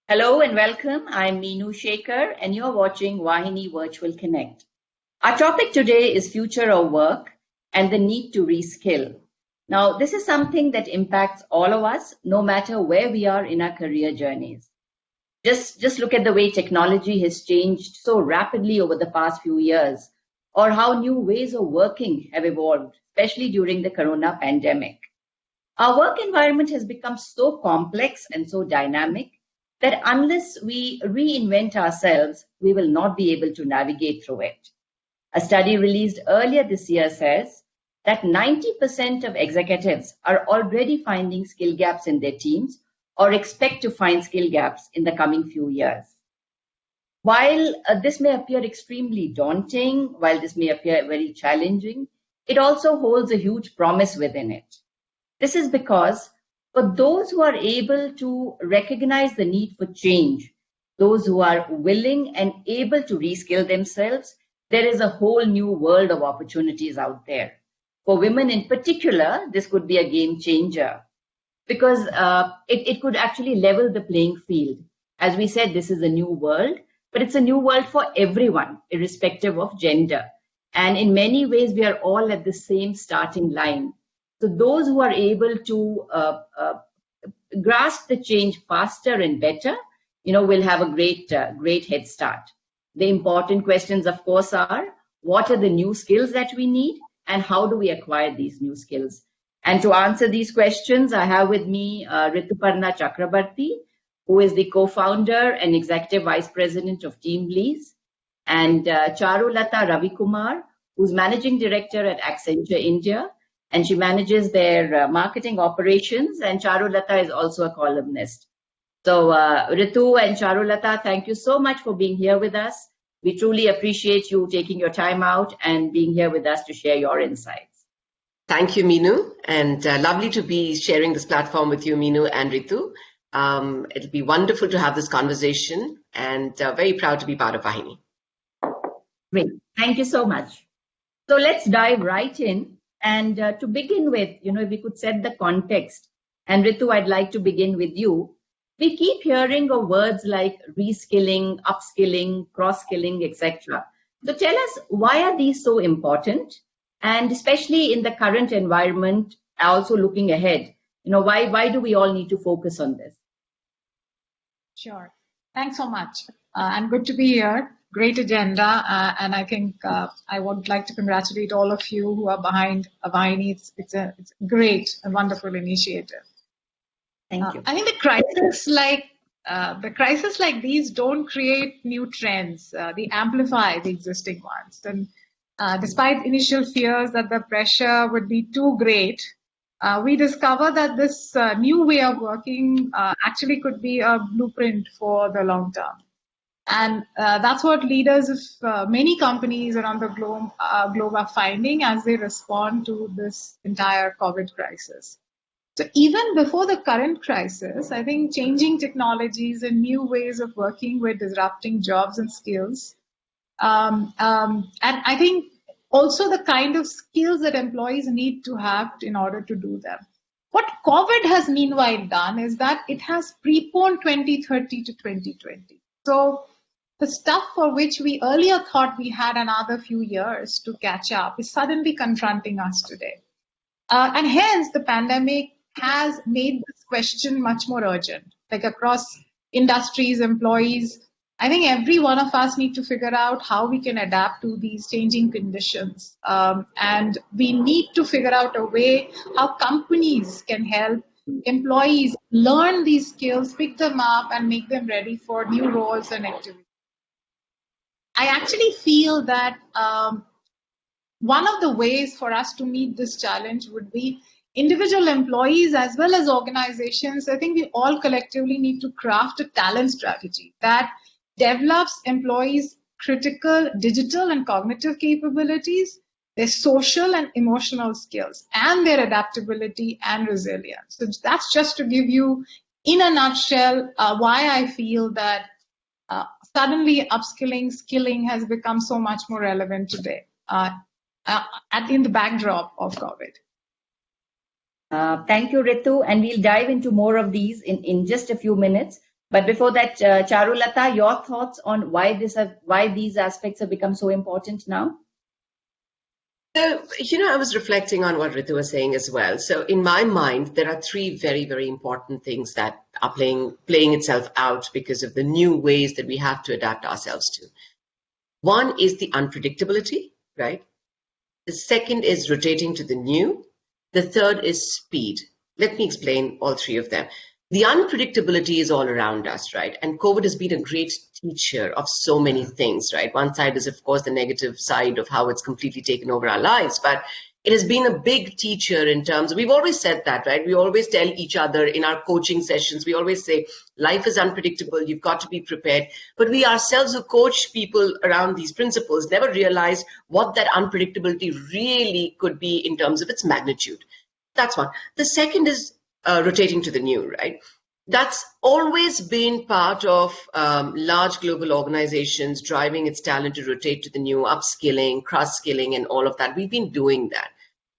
Hello and welcome. I'm Meenu Shekhar and you're watching Wahini Virtual Connect. Our topic today is future of work and the need to reskill. Now, this is something that impacts all of us, no matter where we are in our career journeys. Just look at the way technology has changed so rapidly over the past few years, or how new ways of working have evolved, especially during the corona pandemic. Our work environment has become so complex and so dynamic that unless we reinvent ourselves, we will not be able to navigate through it. A study released earlier this year says that 90% of executives are already finding skill gaps in their teams or expect to find skill gaps in the coming few years. While this may appear extremely daunting, while this may appear very challenging, it also holds a huge promise within it. This is because for those who are able to recognize the need for change, those who are willing and able to reskill themselves, there is a whole new world of opportunities out there. For women in particular, this could be a game changer because it could actually level the playing field. As we said, this is a new world, but it's a new world for everyone, irrespective of gender. And in many ways, we are all at the same starting line. So those who are able to grasp the change faster and better, will have a great head start. The important questions, of course, are what are the new skills that we need and how do we acquire these new skills? And to answer these questions, I have with me Rituparna Chakrabarti, who is the co-founder and executive vice president of TeamLease, and Charulata Ravikumar, who's managing director at Accenture India, and she manages their marketing operations, and Charulata is also a columnist. So Ritu and Charulata, thank you so much for being here with us. We truly appreciate you taking your time out and being here with us to share your insights. Thank you, Meenu, and lovely to be sharing this platform with you, Meenu and Ritu. It'll be wonderful to have this conversation and very proud to be part of Wahini. Great, thank you so much. So let's dive right in. And to begin with, if we could set the context, and Ritu, I'd like to begin with you. We keep hearing of words like reskilling, upskilling, cross-skilling, etc. So tell us, why are these so important? And especially in the current environment, also looking ahead, why do we all need to focus on this? Sure. Thanks so much. And good to be here. Great agenda. And I think I would like to congratulate all of you who are behind Wahini. It's a great and wonderful initiative. Thank you. I think the crisis like these don't create new trends. They amplify the existing ones. And despite initial fears that the pressure would be too great, we discover that this new way of working actually could be a blueprint for the long term. And that's what leaders of many companies around the globe are finding as they respond to this entire COVID crisis. So even before the current crisis, I think changing technologies and new ways of working were disrupting jobs and skills. And I think also the kind of skills that employees need to have in order to do them. What COVID has meanwhile done is that it has preponed 2030 to 2020. So the stuff for which we earlier thought we had another few years to catch up is suddenly confronting us today. And hence, the pandemic has made this question much more urgent. Like across industries, employees, I think every one of us need to figure out how we can adapt to these changing conditions. And we need to figure out a way how companies can help employees learn these skills, pick them up, and make them ready for new roles and activities. I actually feel that one of the ways for us to meet this challenge would be individual employees as well as organizations. I think we all collectively need to craft a talent strategy that develops employees' critical digital and cognitive capabilities, their social and emotional skills, and their adaptability and resilience. So that's just to give you, in a nutshell, why I feel that suddenly upskilling, skilling has become so much more relevant today in the backdrop of COVID. Thank you, Ritu, and we'll dive into more of these in just a few minutes. But before that, Charulata, your thoughts on why these aspects have become so important now? So, I was reflecting on what Ritu was saying as well. So in my mind, there are three very, very important things that are playing itself out because of the new ways that we have to adapt ourselves to. One is the unpredictability, right? The second is rotating to the new. The third is speed. Let me explain all three of them. The unpredictability is all around us, right? And COVID has been a great teacher of so many things, right? One side is, of course, the negative side of how it's completely taken over our lives, but it has been a big teacher in terms of, we've always said that, right? We always tell each other in our coaching sessions, we always say, life is unpredictable, you've got to be prepared. But we ourselves who coach people around these principles never realize what that unpredictability really could be in terms of its magnitude. That's one. The second is rotating to the new, right? That's always been part of large global organizations driving its talent to rotate to the new, upskilling, cross-skilling, and all of that. We've been doing that.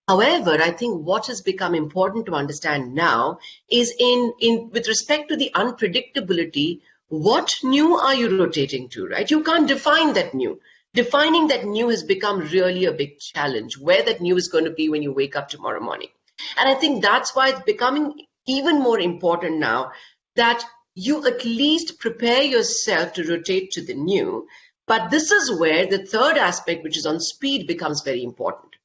However, I think what has become important to understand now is with respect to the unpredictability, what new are you rotating to, right? You can't define that new. Defining that new has become really a big challenge, where that new is going to be when you wake up tomorrow morning. And I think that's why it's becoming even more important now that you at least prepare yourself to rotate to the new. But this is where the third aspect, which is on speed, becomes very important.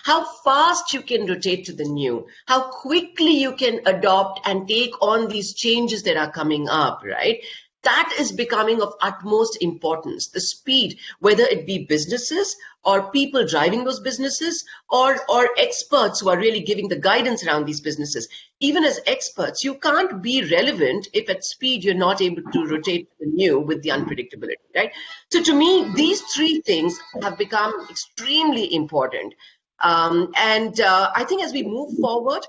How fast you can rotate to the new, how quickly you can adopt and take on these changes that are coming up, right? That is becoming of utmost importance. The speed, whether it be businesses or people driving those businesses or experts who are really giving the guidance around these businesses. Even as experts, you can't be relevant if at speed you're not able to rotate to the new with the unpredictability, right? So to me, these three things have become extremely important. I think as we move forward,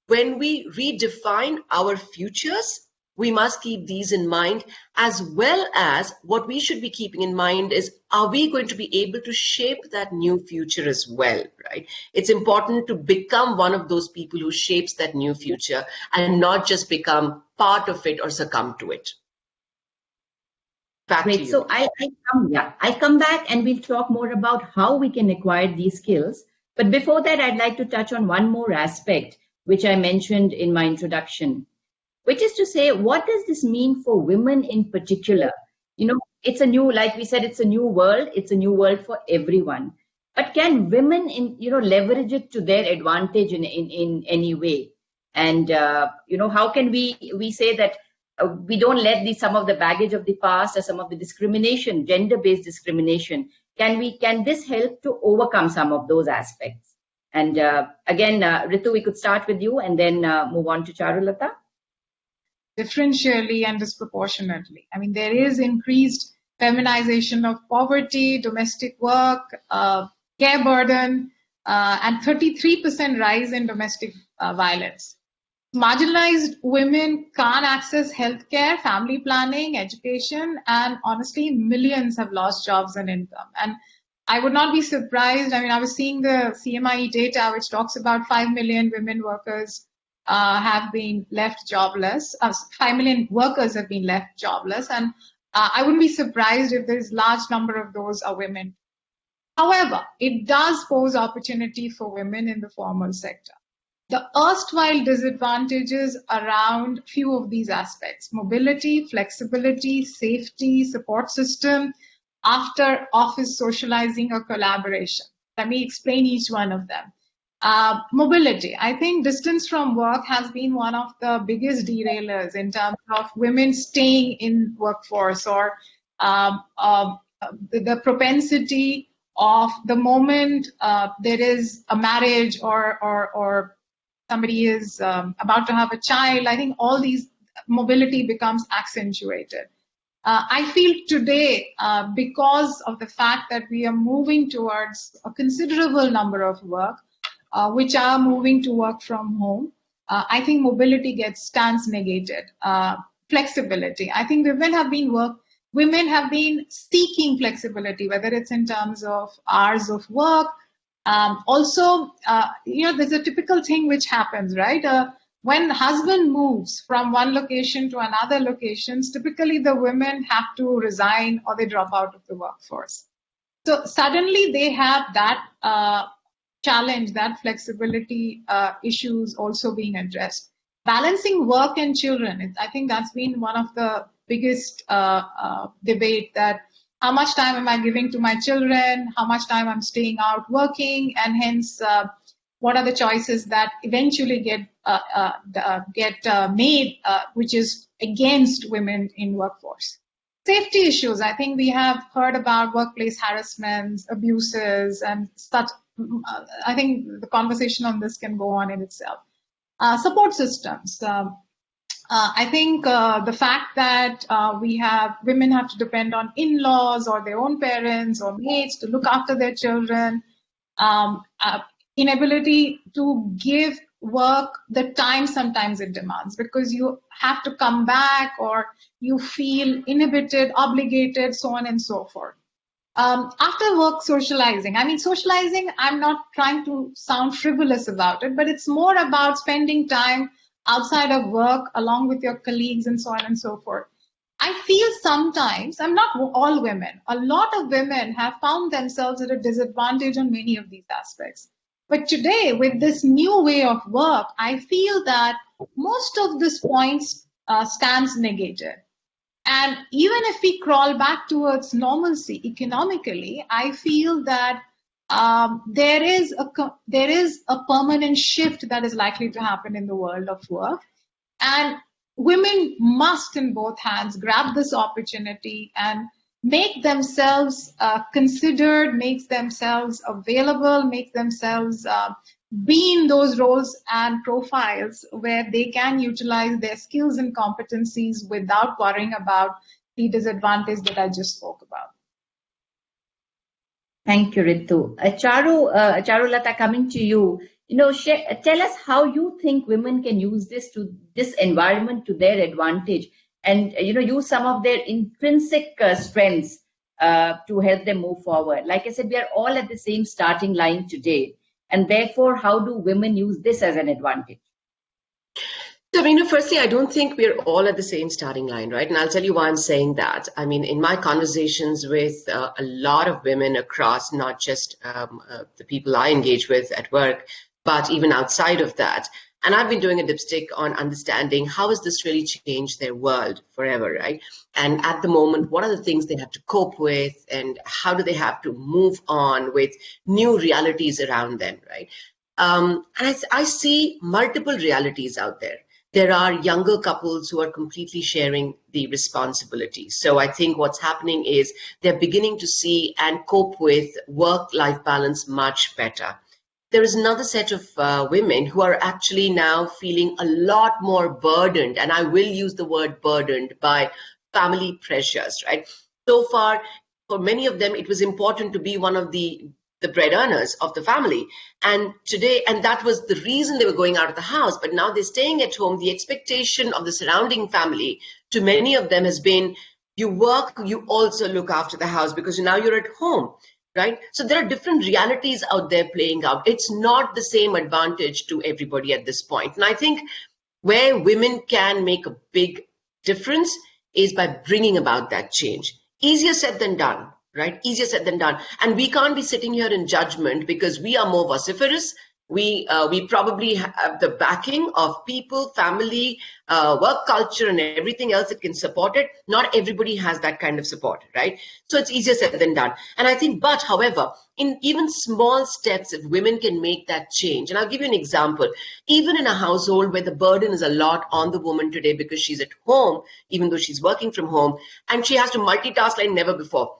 when we redefine our futures, we must keep these in mind, as well as what we should be keeping in mind is, are we going to be able to shape that new future as well, right? It's important to become one of those people who shapes that new future and not just become part of it or succumb to it. Back to you. So I'll come back and we'll talk more about how we can acquire these skills. But before that, I'd like to touch on one more aspect, which I mentioned in my introduction, which is to say, what does this mean for women in particular? It's a new, like we said, it's a new world. It's a new world for everyone. But can women, leverage it to their advantage in any way? And, how can we say that we don't let some of the baggage of the past or some of the discrimination, gender-based discrimination, can this help to overcome some of those aspects? And again, Ritu, we could start with you and then move on to Charulata. Differentially and disproportionately. I mean, there is increased feminization of poverty, domestic work, care burden, and 33% rise in domestic violence. Marginalized women can't access healthcare, family planning, education, and honestly, millions have lost jobs and income. And I would not be surprised. I mean, I was seeing the CMIE data, which talks about 5 million women workers have been left jobless. 5 million workers have been left jobless, and I wouldn't be surprised if there's a large number of those are women. However, it does pose opportunity for women in the formal sector. The erstwhile disadvantages around few of these aspects: mobility, flexibility, safety, support system, after office socializing or collaboration. Let me explain each one of them. Mobility. I think distance from work has been one of the biggest derailers in terms of women staying in workforce, or the propensity of the moment there is a marriage or somebody is about to have a child. I think all these mobility becomes accentuated. I feel today, because of the fact that we are moving towards a considerable number of work, which are moving to work from home, I think mobility stands negated. Flexibility. I think women have been seeking flexibility, whether it's in terms of hours of work. Also, there's a typical thing which happens, right? when the husband moves from one location to another location, typically the women have to resign or they drop out of the workforce. So suddenly they have that challenge, that flexibility issues also being addressed. Balancing work and children, I think that's been one of the biggest debate, that how much time am I giving to my children, how much time I'm staying out working, and hence what are the choices that eventually get made, which is against women in workforce. Safety issues, I think we have heard about workplace harassments, abuses, and such. I think the conversation on this can go on in itself. Support systems. I think the fact that women have to depend on in-laws or their own parents or maids to look after their children, inability to give work the time sometimes it demands, because you have to come back or you feel inhibited, obligated, so on and so forth. After work socializing, socializing, I'm not trying to sound frivolous about it, but it's more about spending time outside of work along with your colleagues and so on and so forth. I feel sometimes, I'm not all women, a lot of women have found themselves at a disadvantage on many of these aspects. But today, with this new way of work, I feel that most of these points stands negated. And even if we crawl back towards normalcy economically, I feel that there is a permanent shift that is likely to happen in the world of work. And women must, in both hands, grab this opportunity and make themselves considered, make themselves available, make themselves be in those roles and profiles where they can utilize their skills and competencies without worrying about the disadvantage that I just spoke about. Thank you, Ritu. Charulata, coming to you, tell us how you think women can use this environment to their advantage, and use some of their intrinsic strengths to help them move forward. Like I said, we are all at the same starting line today, and therefore, how do women use this as an advantage? So, firstly, I don't think we're all at the same starting line, right? And I'll tell you why I'm saying that. In my conversations with a lot of women across, not just the people I engage with at work, but even outside of that. And I've been doing a dipstick on understanding how has this really changed their world forever, right? And at the moment, what are the things they have to cope with, and how do they have to move on with new realities around them, right? And I see multiple realities out there. There are younger couples who are completely sharing the responsibility. So I think what's happening is they're beginning to see and cope with work-life balance much better. There is another set of women who are actually now feeling a lot more burdened, and I will use the word burdened, by family pressures, right? So far, for many of them, it was important to be one of the bread earners of the family. And today, and that was the reason they were going out of the house, but now they're staying at home. The expectation of the surrounding family to many of them has been, you work, you also look after the house because now you're at home. Right? So there are different realities out there playing out. It's not the same advantage to everybody at this point. And I think where women can make a big difference is by bringing about that change. Easier said than done, right? Easier said than done. And we can't be sitting here in judgment because we are more vociferous. We probably have the backing of people, family, work culture, and everything else that can support it. Not everybody has that kind of support, right? So it's easier said than done. And I think, but however, in even small steps, if women can make that change, and I'll give you an example, even in a household where the burden is a lot on the woman today because she's at home, even though she's working from home, and she has to multitask like never before.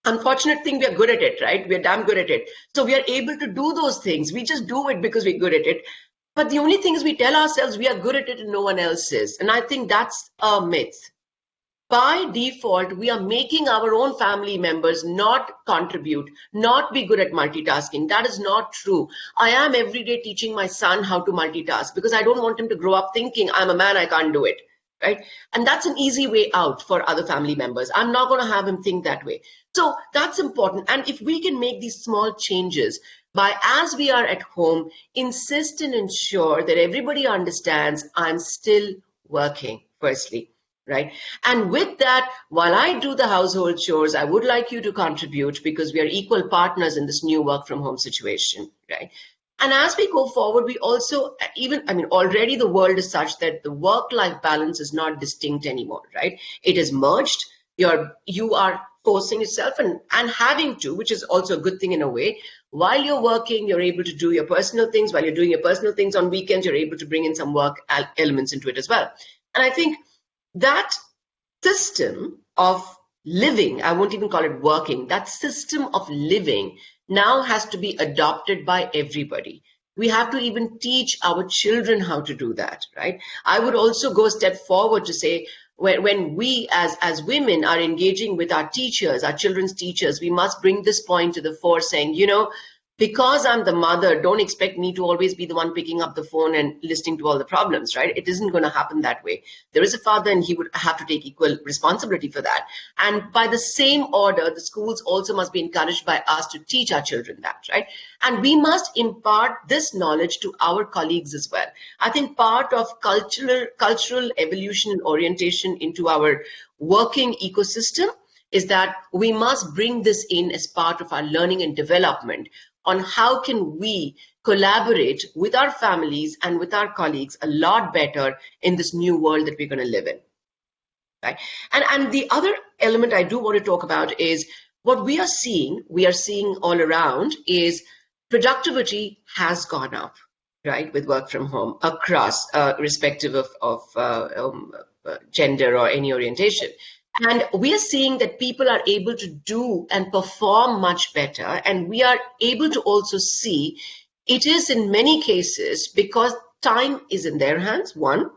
Unfortunate thing, we are good at it, right? We're damn good at it. So we are able to do those things. We just do it because we're good at it. But the only thing is we tell ourselves we are good at it and no one else is. And I think that's a myth. By default, we are making our own family members not contribute, not be good at multitasking. That is not true. I am every day teaching my son how to multitask because I don't want him to grow up thinking I'm a man, I can't do it. Right? And that's an easy way out for other family members. I'm not going to have him think that way. So that's important. And if we can make these small changes, as we are at home, insist and ensure that everybody understands I'm still working, firstly, right? And with that, while I do the household chores, I would like you to contribute because we are equal partners in this new work from home situation, right? And as we go forward, we also, already the world is such that the work-life balance is not distinct anymore, right? It is merged. You are forcing yourself and having to, which is also a good thing in a way. While you're working, you're able to do your personal things. While you're doing your personal things on weekends, you're able to bring in some work elements into it as well. And I think that system of living, I won't even call it working, that system of living now has to be adopted by everybody. We have to even teach our children how to do that, right? I would also go a step forward to say, when we as women are engaging with our teachers, our children's teachers, we must bring this point to the fore saying, because I'm the mother, don't expect me to always be the one picking up the phone and listening to all the problems, right? It isn't going to happen that way. There is a father and he would have to take equal responsibility for that. And by the same order, the schools also must be encouraged by us to teach our children that, right? And we must impart this knowledge to our colleagues as well. I think part of cultural evolution and orientation into our working ecosystem is that we must bring this in as part of our learning and development on how can we collaborate with our families and with our colleagues a lot better in this new world that we're going to live in, right? And the other element I do want to talk about is what we are seeing all around is productivity has gone up, right, with work from home across, irrespective of gender or any orientation. And we are seeing that people are able to do and perform much better. And we are able to also see it is in many cases because time is in their hands, one.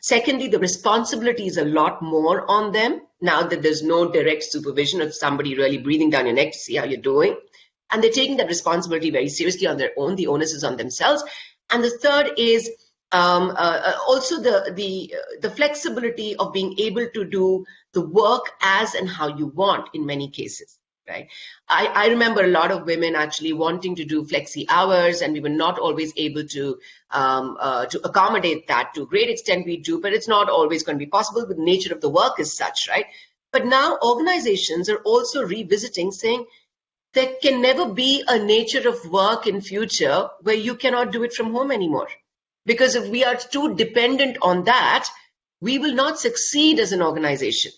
Secondly, the responsibility is a lot more on them now that there's no direct supervision of somebody really breathing down your neck to see how you're doing. And they're taking that responsibility very seriously on their own. The onus is on themselves. And the third is also the flexibility of being able to do the work as and how you want in many cases, right? I remember a lot of women actually wanting to do flexi hours, and we were not always able to accommodate that. To a great extent we do, but it's not always going to be possible. The nature of the work is such, right? But now organizations are also revisiting, saying there can never be a nature of work in future where you cannot do it from home anymore. Because if we are too dependent on that, we will not succeed as an organization.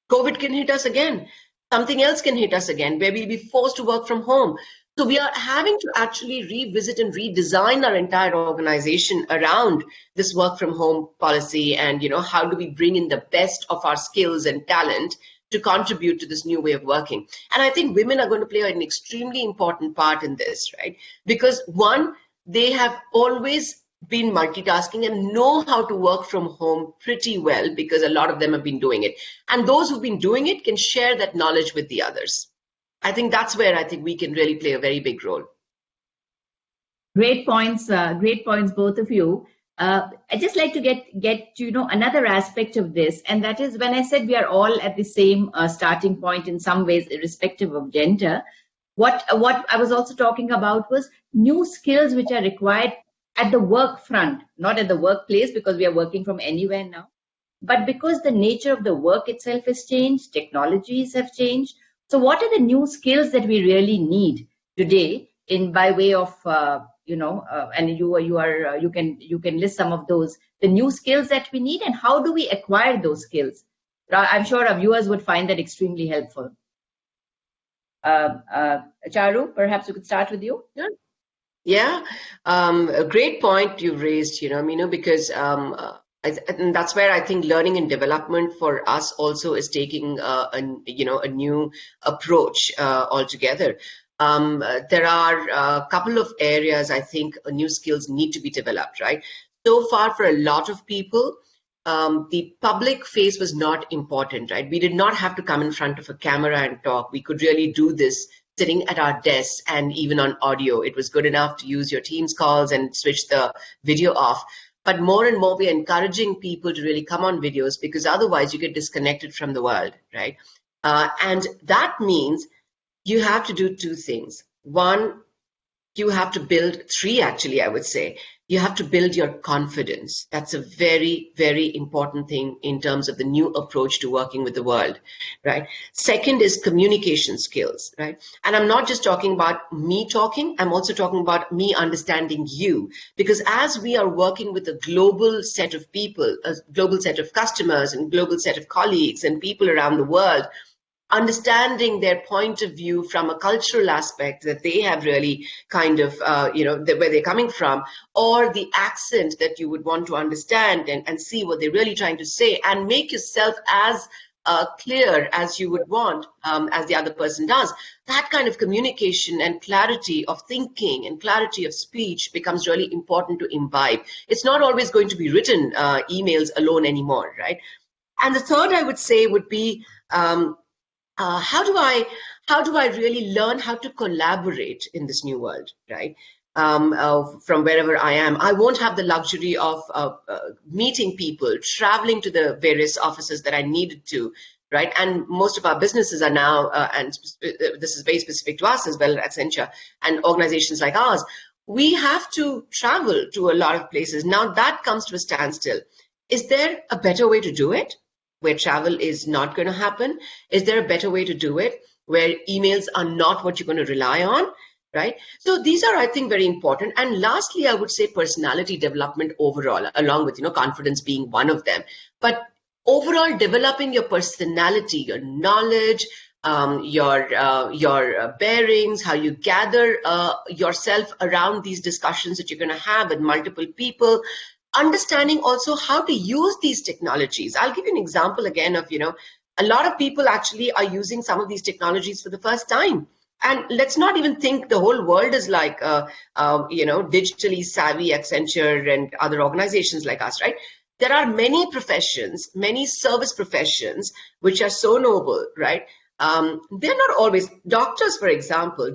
COVID can hit us again. Something else can hit us again, where we'll be forced to work from home. So we are having to actually revisit and redesign our entire organization around this work from home policy and, how do we bring in the best of our skills and talent to contribute to this new way of working. And I think women are going to play an extremely important part in this, right? Because one, they have always been multitasking and know how to work from home pretty well because a lot of them have been doing it. And those who've been doing it can share that knowledge with the others. I think that's where I think we can really play a very big role. Great points, both of you. I'd just like to get to another aspect of this, and that is when I said we are all at the same starting point in some ways, irrespective of gender. What I was also talking about was new skills which are required at the work front, not at the workplace because we are working from anywhere now, but because the nature of the work itself has changed, technologies have changed. So what are the new skills that we really need today by way of, and you can list some of those, the new skills that we need, and how do we acquire those skills? I'm sure our viewers would find that extremely helpful. Charu, perhaps we could start with you. Yeah, a great point you raised, because and that's where I think learning and development for us also is taking a new approach altogether. There are a couple of areas I think new skills need to be developed, right? So far for a lot of people, the public face was not important, right? We did not have to come in front of a camera and talk. We could really do this sitting at our desks and even on audio. It was good enough to use your Teams calls and switch the video off. But more and more, we're encouraging people to really come on videos because otherwise you get disconnected from the world, right? And that means you have to do two things. One, you have to build, three actually, I would say. You have to build your confidence. That's a very, very important thing in terms of the new approach to working with the world, right? Second is communication skills, right? And I'm not just talking about me talking, I'm also talking about me understanding you. Because as we are working with a global set of people, a global set of customers and global set of colleagues and people around the world, understanding their point of view from a cultural aspect that they have really kind of, where they're coming from, or the accent that you would want to understand and see what they're really trying to say, and make yourself as clear as you would want, as the other person does. That kind of communication and clarity of thinking and clarity of speech becomes really important to imbibe. It's not always going to be written emails alone anymore, right? And the third, I would say, would be how do I really learn how to collaborate in this new world, right? From wherever I am, I won't have the luxury of meeting people, traveling to the various offices that I needed to, right? And most of our businesses are now, and this is very specific to us as well at Accenture and organizations like ours, we have to travel to a lot of places. Now that comes to a standstill. Is there a better way to do it, where travel is not going to happen? Is there a better way to do it where emails are not what you're going to rely on, right? So these are, I think, very important. And lastly, I would say personality development overall, along with, confidence being one of them. But overall, developing your personality, your knowledge, your bearings, how you gather yourself around these discussions that you're going to have with multiple people, understanding also how to use these technologies. I'll give you an example again of, a lot of people actually are using some of these technologies for the first time. And let's not even think the whole world is like, digitally savvy Accenture and other organizations like us, right? There are many professions, many service professions, which are so noble, right? They're not always, doctors, for example,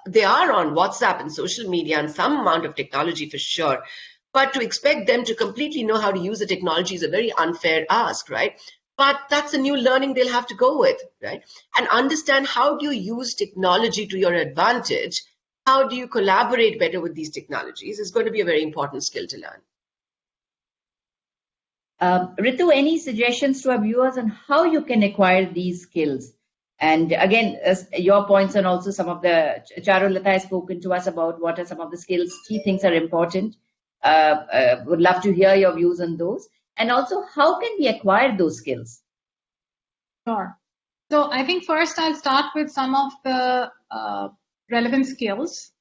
they are on WhatsApp and social media and some amount of technology for sure. But to expect them to completely know how to use the technology is a very unfair ask, right? But that's a new learning they'll have to go with, right? And understand, how do you use technology to your advantage? How do you collaborate better with these technologies is going to be a very important skill to learn. Ritu, any suggestions to our viewers on how you can acquire these skills? And again, your points and also some of the, Charulata has spoken to us about what are some of the skills she thinks are important. Would love to hear your views on those. And also, how can we acquire those skills? Sure. So I think first I'll start with some of the relevant skills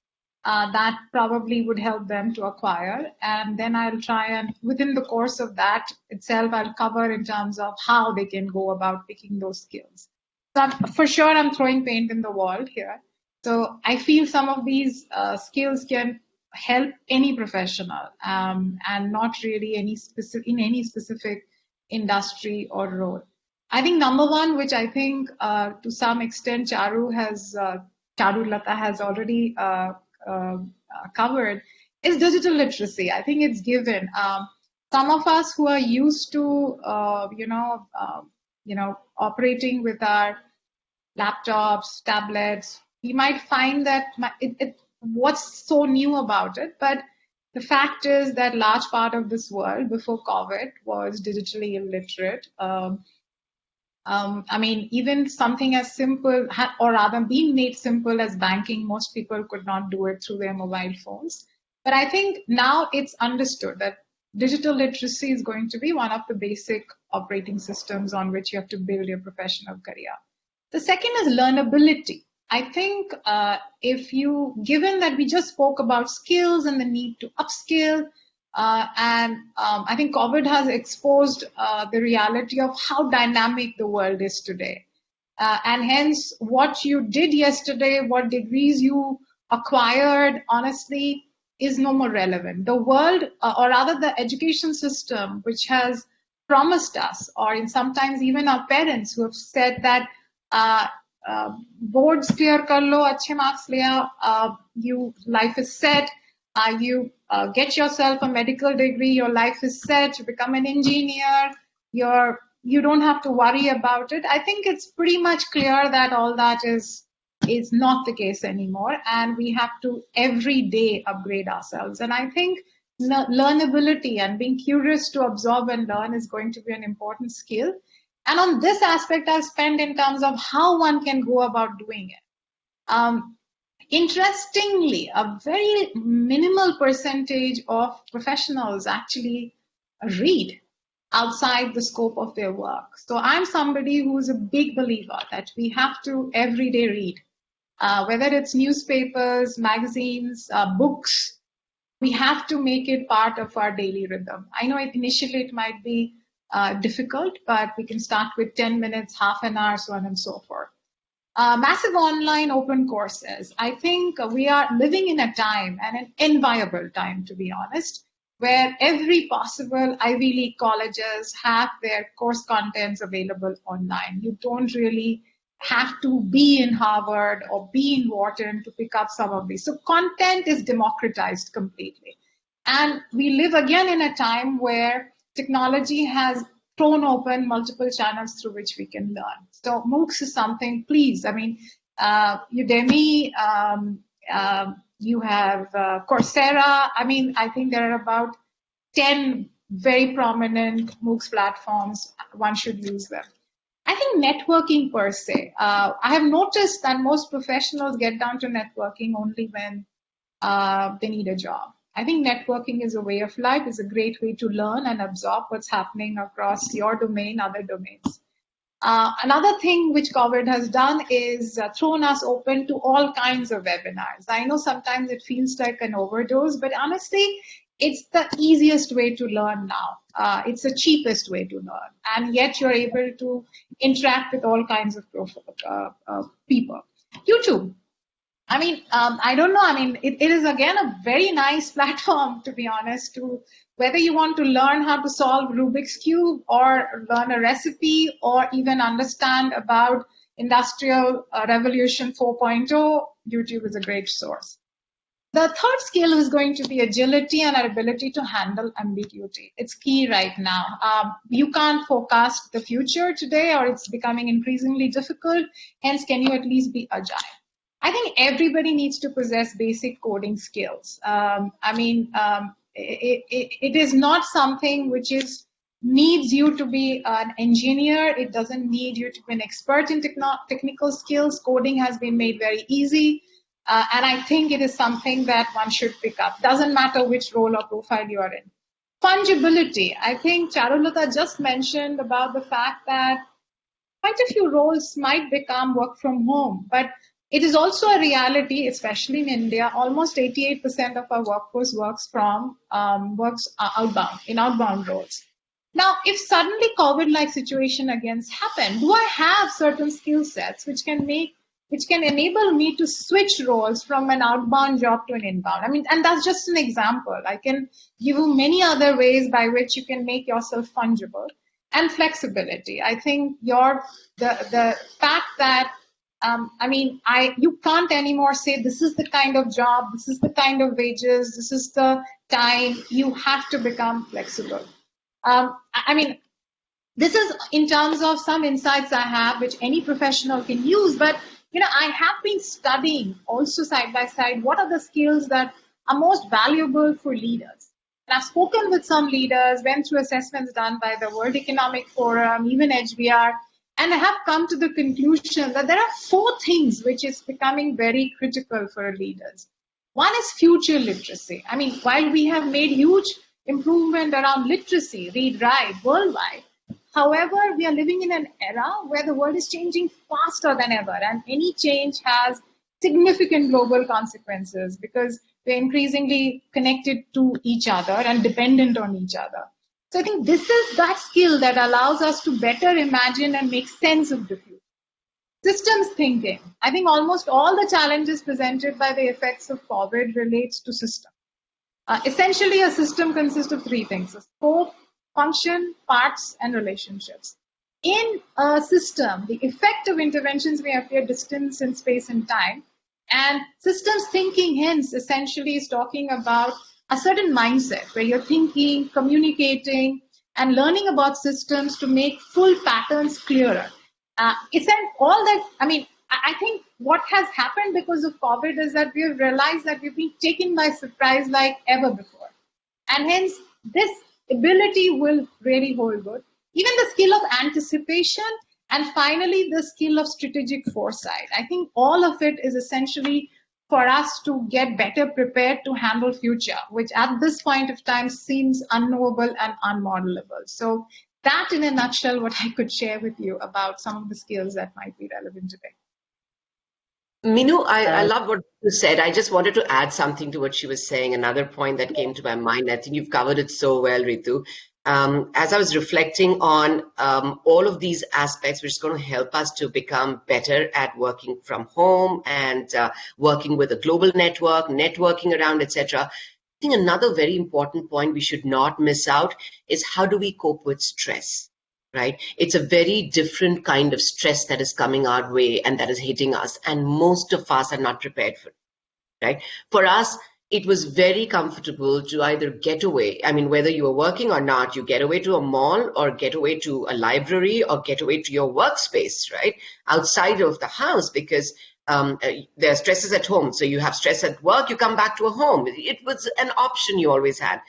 that probably would help them to acquire. And then I'll try and within the course of that itself, I'll cover in terms of how they can go about picking those skills. So for sure, I'm throwing paint in the wall here. So I feel some of these skills can help any professional and not really in any specific industry or role. I think number one, which I think to some extent Charulata has already covered, is digital literacy. I think it's given. Some of us who are used to operating with our laptops, tablets, we might find that what's so new about it, but the fact is that large part of this world before COVID was digitally illiterate. I mean, even something as simple, or rather being made simple as banking, most people could not do it through their mobile phones. But I think now it's understood that digital literacy is going to be one of the basic operating systems on which you have to build your professional career. The second is learnability. I think given that we just spoke about skills and the need to upskill, and I think COVID has exposed the reality of how dynamic the world is today. And hence, what you did yesterday, what degrees you acquired, honestly, is no more relevant. The world, or rather the education system, which has promised us, or in sometimes even our parents who have said that boards clear kar lo, achhe marks liya, life is set, you get yourself a medical degree, your life is set, you become an engineer, you don't have to worry about it. I think it's pretty much clear that all that is is not the case anymore, and we have to every day upgrade ourselves. And I think learnability and being curious to absorb and learn is going to be an important skill. And on this aspect, I've spent in terms of how one can go about doing it. Interestingly, a very minimal percentage of professionals actually read outside the scope of their work. So I'm somebody who's a big believer that we have to every day read, whether it's newspapers, magazines, books. We have to make it part of our daily rhythm. I know initially it might be difficult, but we can start with 10 minutes, half an hour, so on and so forth. Massive online open courses. I think we are living in a time, and an enviable time, to be honest, where every possible Ivy League colleges have their course contents available online. You don't really have to be in Harvard or be in Wharton to pick up some of these. So content is democratized completely. And we live again in a time where technology has thrown open multiple channels through which we can learn. So MOOCs is something, please, I mean, Udemy, you have Coursera. I mean, I think there are about 10 very prominent MOOCs platforms. One should use them. I think networking per se, I have noticed that most professionals get down to networking only when they need a job. I think networking is a way of life, is a great way to learn and absorb what's happening across your domain, other domains. Another thing which COVID has done is thrown us open to all kinds of webinars. I know sometimes it feels like an overdose, but honestly, it's the easiest way to learn now. It's the cheapest way to learn. And yet you're able to interact with all kinds of people. YouTube. I mean, I don't know. I mean, it is, again, a very nice platform, to be honest, to whether you want to learn how to solve Rubik's Cube or learn a recipe or even understand about Industrial Revolution 4.0, YouTube is a great source. The third skill is going to be agility and our ability to handle ambiguity. It's key right now. You can't forecast the future today, or it's becoming increasingly difficult. Hence, can you at least be agile? I think everybody needs to possess basic coding skills. It is not something which needs you to be an engineer. It doesn't need you to be an expert in technical skills. Coding has been made very easy. And I think it is something that one should pick up. Doesn't matter which role or profile you are in. Fungibility. I think Charulata just mentioned about the fact that quite a few roles might become work from home, but it is also a reality, especially in India. Almost 88% of our workforce works outbound, in outbound roles. Now, if suddenly COVID-like situation again happen, do I have certain skill sets which can enable me to switch roles from an outbound job to an inbound? I mean, and that's just an example. I can give you many other ways by which you can make yourself fungible. And flexibility. I think the fact that you can't anymore say this is the kind of job, this is the kind of wages, this is the time. You have to become flexible. This is in terms of some insights I have, which any professional can use. But I have been studying also side by side what are the skills that are most valuable for leaders. And I've spoken with some leaders, went through assessments done by the World Economic Forum, even HBR. And I have come to the conclusion that there are 4 things which is becoming very critical for leaders. One is future literacy. I mean, while we have made huge improvement around literacy, read, write, worldwide, however, we are living in an era where the world is changing faster than ever, and any change has significant global consequences because we're increasingly connected to each other and dependent on each other. So I think this is that skill that allows us to better imagine and make sense of the future. Systems thinking. I think almost all the challenges presented by the effects of COVID relates to system. Essentially, a system consists of 3 things: a scope, function, parts, and relationships. In a system, the effect of interventions may appear distant in space and time. And systems thinking, hence, essentially is talking about a certain mindset where you're thinking, communicating, and learning about systems to make full patterns clearer. I think what has happened because of COVID is that we have realized that we've been taken by surprise like ever before. And hence, this ability will really hold good. Even the skill of anticipation, and finally, the skill of strategic foresight. I think all of it is essentially for us to get better prepared to handle future, which at this point of time seems unknowable and unmodelable. So that in a nutshell, what I could share with you about some of the skills that might be relevant today. Minu, I love what you said. I just wanted to add something to what she was saying. Another point that came to my mind. I think you've covered it so well, Ritu. As I was reflecting on all of these aspects, which is going to help us to become better at working from home and working with a global network, networking around, etc. I think another very important point we should not miss out is how do we cope with stress? Right? It's a very different kind of stress that is coming our way and that is hitting us. And most of us are not prepared for it. Right? For us, it was very comfortable to either get away. I mean, whether you were working or not, you get away to a mall or get away to a library or get away to your workspace, right? Outside of the house, because there are stresses at home. So you have stress at work, you come back to a home. It was an option you always had.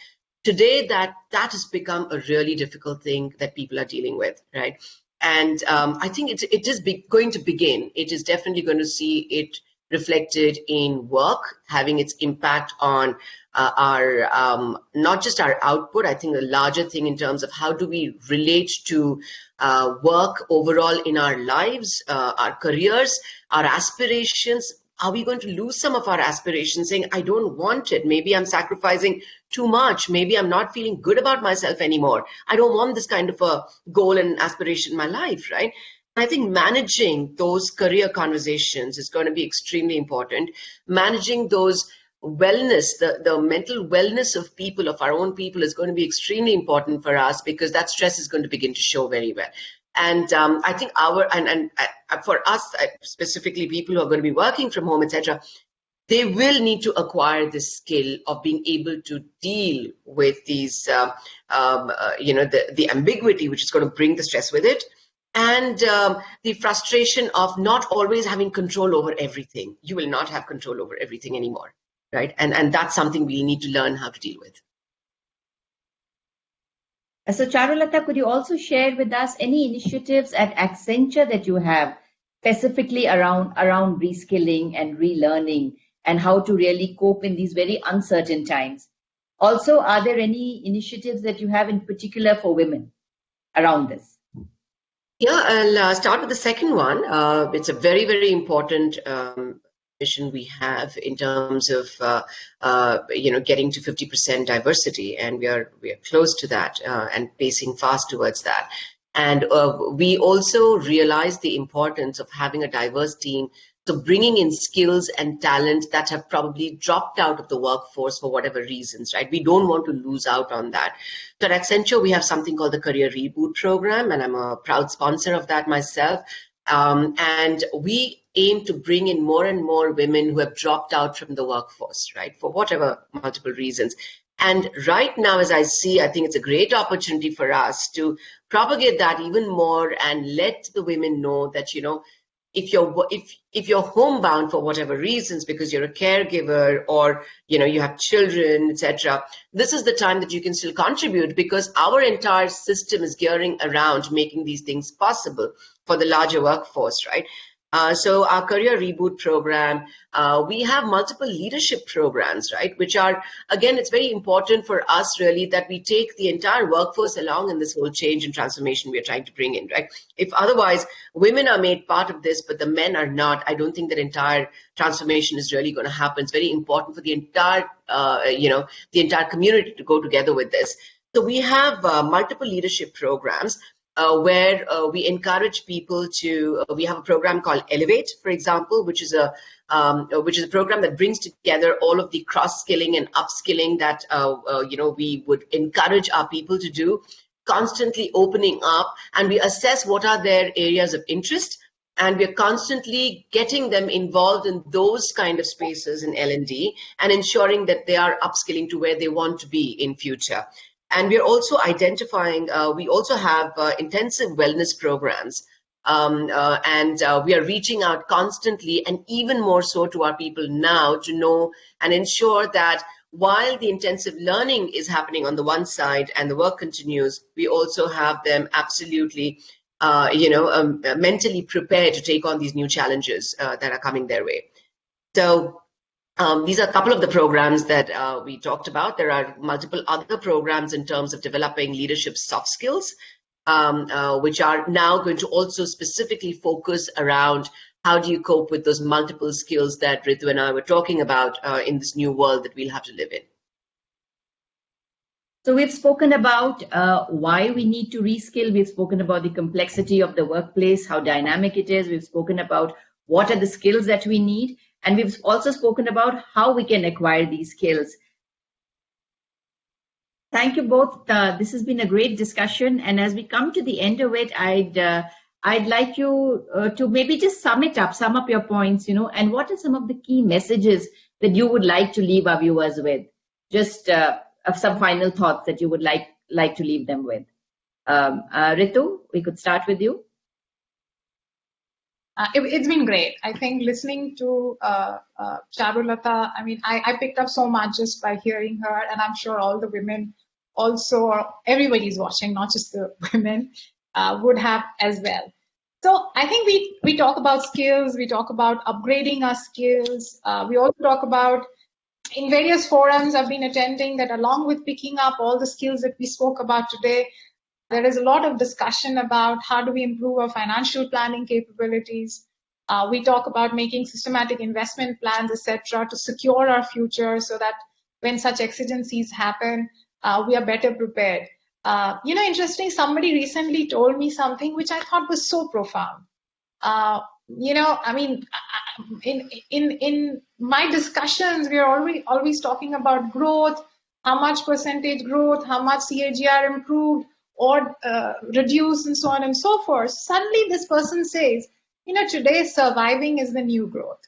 Today, that has become a really difficult thing that people are dealing with, right? And I think it is going to begin. It is definitely going to see it reflected in work, having its impact on our not just our output. I think the larger thing in terms of how do we relate to work overall in our lives, our careers, our aspirations. Are we going to lose some of our aspirations saying, I don't want it? Maybe I'm sacrificing too much. Maybe I'm not feeling good about myself anymore. I don't want this kind of a goal and aspiration in my life, right? I think managing those career conversations is going to be extremely important. Managing those wellness, the mental wellness of people, of our own people, is going to be extremely important for us because that stress is going to begin to show very well. And I think for us, specifically people who are going to be working from home, etc., they will need to acquire this skill of being able to deal with these, the ambiguity, which is going to bring the stress with it, and the frustration of not always having control over everything. You will not have control over everything anymore, right? And that's something we need to learn how to deal with. So Charulata, could you also share with us any initiatives at Accenture that you have specifically around reskilling and relearning and how to really cope in these very uncertain times? Also, are there any initiatives that you have in particular for women around this? Yeah, I'll start with the second one. It's a very, very important mission we have in terms of getting to 50% diversity, and we are close to that and pacing fast towards that. And we also realize the importance of having a diverse team, so bringing in skills and talent that have probably dropped out of the workforce for whatever reasons, right? We don't want to lose out on that. So at Accenture, we have something called the Career Reboot Program, and I'm a proud sponsor of that myself. And we aim to bring in more and more women who have dropped out from the workforce, right, for whatever multiple reasons. And right now, as I see, I think it's a great opportunity for us to propagate that even more and let the women know that, if you're homebound for whatever reasons, because you're a caregiver or you have children, etc., this is the time that you can still contribute, because our entire system is gearing around making these things possible for the larger workforce, right? So our Career Reboot Program, we have multiple leadership programs, right, which are, again, it's very important for us really that we take the entire workforce along in this whole change and transformation we are trying to bring in, right? If otherwise women are made part of this, but the men are not, I don't think that entire transformation is really going to happen. It's very important for the entire, the entire community to go together with this. So we have multiple leadership programs. Where we encourage people to, we have a program called Elevate, for example, which is a program that brings together all of the cross-skilling and upskilling that, we would encourage our people to do, constantly opening up, and we assess what are their areas of interest, and we're constantly getting them involved in those kind of spaces in L&D and ensuring that they are upskilling to where they want to be in future. And we're also identifying, we also have intensive wellness programs and we are reaching out constantly, and even more so to our people now, to know and ensure that while the intensive learning is happening on the one side and the work continues, we also have them absolutely mentally prepared to take on these new challenges that are coming their way. So these are a couple of the programs that we talked about. There are multiple other programs in terms of developing leadership soft skills, which are now going to also specifically focus around how do you cope with those multiple skills that Ritu and I were talking about in this new world that we'll have to live in. So we've spoken about why we need to reskill. We've spoken about the complexity of the workplace, how dynamic it is. We've spoken about what are the skills that we need. And we've also spoken about how we can acquire these skills. Thank you both. This has been a great discussion. And as we come to the end of it, I'd like you to maybe just sum up your points, and what are some of the key messages that you would like to leave our viewers with? Just some final thoughts that you would like to leave them with. Ritu, we could start with you. It's been great. I think listening to Charulata, I picked up so much just by hearing her, and I'm sure all the women also, or everybody's watching, not just the women, would have as well. So I think we talk about skills, we talk about upgrading our skills, we also talk about, in various forums I've been attending, that along with picking up all the skills that we spoke about today, there is a lot of discussion about how do we improve our financial planning capabilities. We talk about making systematic investment plans, etc., to secure our future so that when such exigencies happen, we are better prepared. Interesting, somebody recently told me something which I thought was so profound. In my discussions, we are always talking about growth, how much percentage growth, how much CAGR improved or reduced, and so on and so forth. Suddenly this person says, today surviving is the new growth.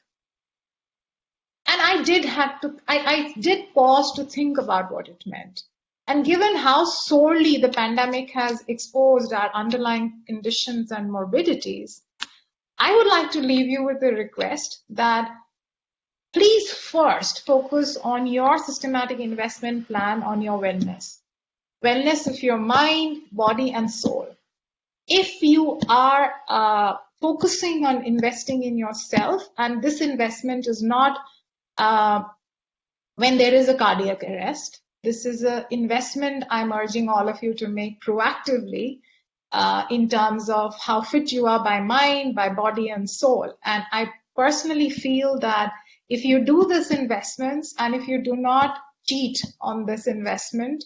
And I did pause to think about what it meant. And given how sorely the pandemic has exposed our underlying conditions and morbidities, I would like to leave you with a request that please first focus on your systematic investment plan on your wellness. Wellness of your mind, body, and soul. If you are focusing on investing in yourself, and this investment is not when there is a cardiac arrest, this is an investment I'm urging all of you to make proactively in terms of how fit you are by mind, by body, and soul. And I personally feel that if you do these investments and if you do not cheat on this investment,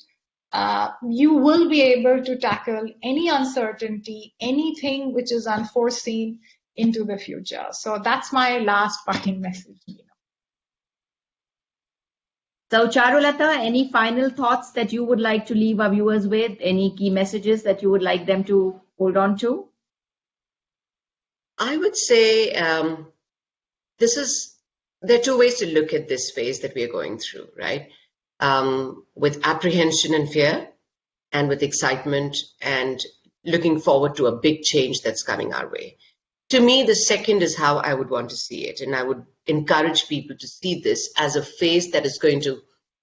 you will be able to tackle any uncertainty, anything which is unforeseen into the future. So that's my last parting message. So Charulata, any final thoughts that you would like to leave our viewers with? Any key messages that you would like them to hold on to? I would say there are two ways to look at this phase that we are going through, right? With apprehension and fear, and with excitement and looking forward to a big change that's coming our way. To me, the second is how I would want to see it. And I would encourage people to see this as a phase that is going to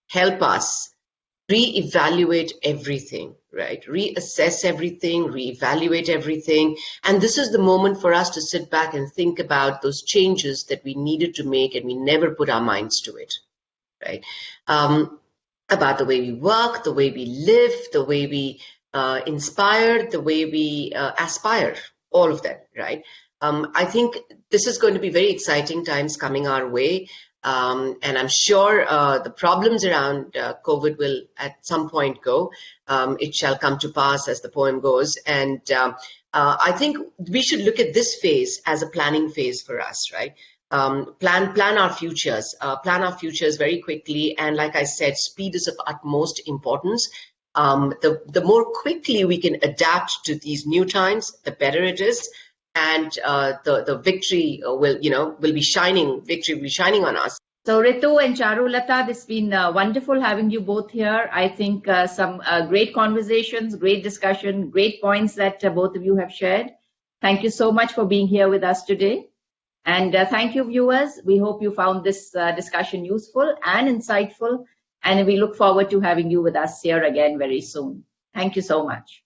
help us reevaluate everything, right? Reassess everything, reevaluate everything. And this is the moment for us to sit back and think about those changes that we needed to make and we never put our minds to it, right? About the way we work, the way we live, the way we inspire, the way we aspire, all of that, right? I think this is going to be very exciting times coming our way. And I'm sure the problems around COVID will at some point go. It shall come to pass, as the poem goes. And I think we should look at this phase as a planning phase for us, right? Plan our futures very quickly. And like I said, speed is of utmost importance. The more quickly we can adapt to these new times, the better it is. And the victory will be shining on us. So Ritu and Charulata, it's been wonderful having you both here. I think some great conversations, great discussion, great points that both of you have shared. Thank you so much for being here with us today. And thank you, viewers. We hope you found this discussion useful and insightful. And we look forward to having you with us here again very soon. Thank you so much.